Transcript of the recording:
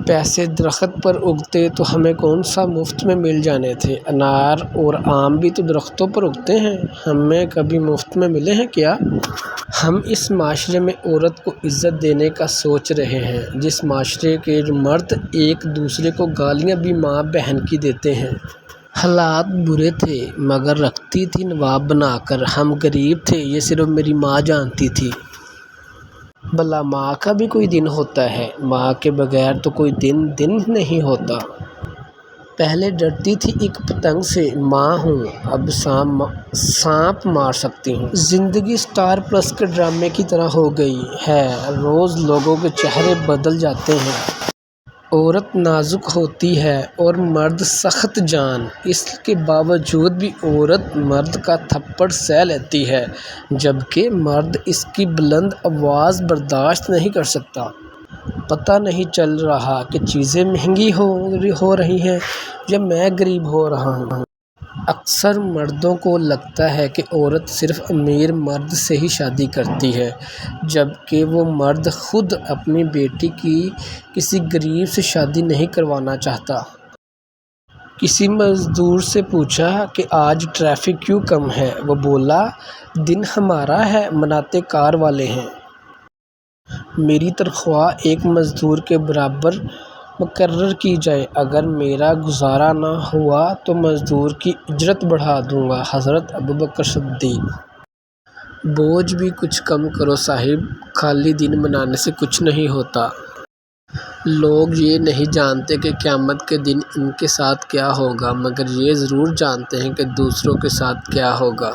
پیسے درخت پر اگتے تو ہمیں کون سا مفت میں مل جانے تھے۔ انار اور آم بھی تو درختوں پر اگتے ہیں، ہمیں کبھی مفت میں ملے ہیں کیا؟ ہم اس معاشرے میں عورت کو عزت دینے کا سوچ رہے ہیں، جس معاشرے کے مرد ایک دوسرے کو گالیاں بھی ماں بہن کی دیتے ہیں۔ حالات برے تھے مگر رکھتی تھی نواب بنا کر، ہم غریب تھے یہ صرف میری ماں جانتی تھی۔ بھلا ماں کا بھی کوئی دن ہوتا ہے، ماں کے بغیر تو کوئی دن نہیں ہوتا۔ پہلے ڈرتی تھی ایک پتنگ سے، ماں ہوں اب سانپ مار سکتی ہوں۔ زندگی سٹار پلس کے ڈرامے کی طرح ہو گئی ہے، روز لوگوں کے چہرے بدل جاتے ہیں۔ عورت نازک ہوتی ہے اور مرد سخت جان، اس کے باوجود بھی عورت مرد کا تھپڑ سہہ لیتی ہے، جبکہ مرد اس کی بلند آواز برداشت نہیں کر سکتا۔ پتہ نہیں چل رہا کہ چیزیں مہنگی ہو رہی ہیں یا میں غریب ہو رہا ہوں۔ اکثر مردوں کو لگتا ہے کہ عورت صرف امیر مرد سے ہی شادی کرتی ہے، جبکہ وہ مرد خود اپنی بیٹی کی کسی غریب سے شادی نہیں کروانا چاہتا۔ کسی مزدور سے پوچھا کہ آج ٹریفک کیوں کم ہے، وہ بولا دن ہمارا ہے مناتے کار والے ہیں۔ میری تنخواہ ایک مزدور کے برابر مقرر کی جائے، اگر میرا گزارا نہ ہوا تو مزدور کی اجرت بڑھا دوں گا۔ حضرت ابوبکر صدیق۔ بوجھ بھی کچھ کم کرو صاحب، خالی دن منانے سے کچھ نہیں ہوتا۔ لوگ یہ نہیں جانتے کہ قیامت کے دن ان کے ساتھ کیا ہوگا، مگر یہ ضرور جانتے ہیں کہ دوسروں کے ساتھ کیا ہوگا۔